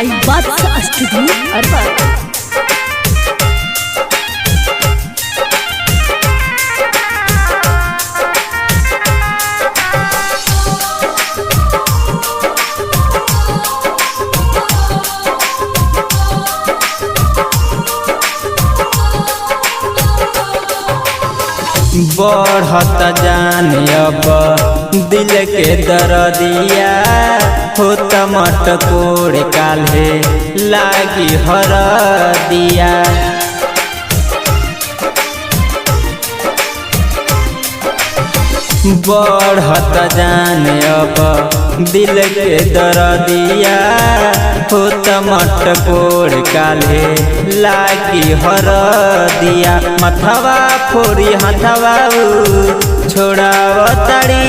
by Badshah Studio Arbat। बढ़ता जाने अब दिल के दर्दिया होता मटकोड़ काल्हे लागी हरदिया। बढ़ता जाने अब दिल के दर्दिया होता मटकोड़ काल्हे लागी हरदिया। मथवा फोरी हथवा छोड़ावताड़ी,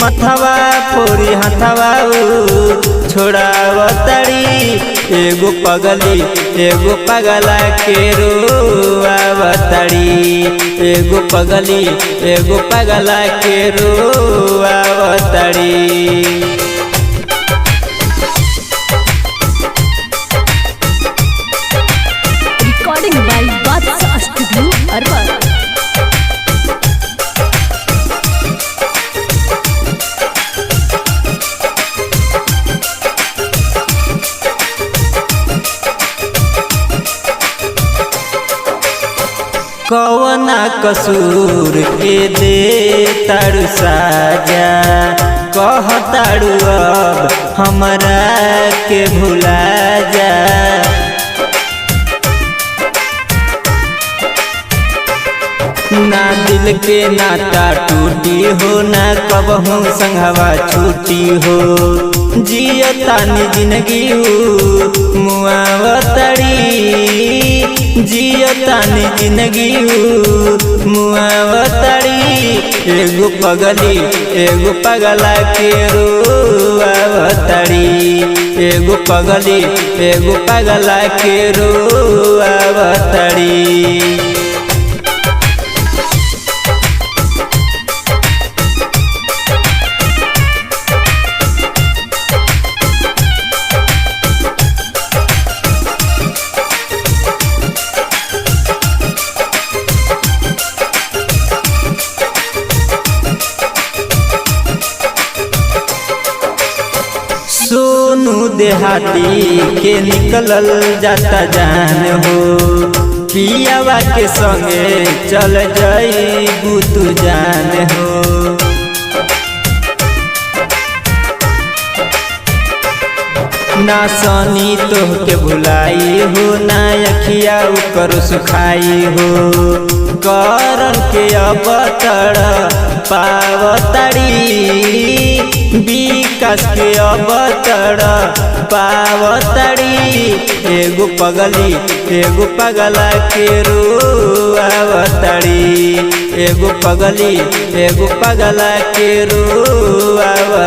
मथवा फोरी हथवा छोड़ावताड़ी। एगो पगली एगो पगला के रोआवताड़ी, एगो पगली एगो पगला के रोआवताड़ी। Recording by Badshah Studio Arbat। कवना कसूर के दे तारू साजा, कह तारू अब हमरा के भुला जा। ना दिल के नाता टूटी हो, ना कबहू संघवा छूटी हो। जियतानी जिंदगी मुआवताड़ी, जियतानी जिंदगी मुआवताड़ी। एगो पगली एगो पगला के रोआवताड़ी, एगो पगली एगो पगला के रोआवताड़ी। सोनू देहाती के निकलल जाता जान हो, पियावा के संगे चल जाइबू तू जान हो। ना सनी तोह के भुलाई हो, ना अखिया ऊपर सुखाई हो। करन के अब तड़ पावताड़ी, विकास के अब तड़ पावताड़ी। एगो पगली एगो पगला के रोआवताड़ी, एगो पगली एगो पगला के रोआवताड़ी।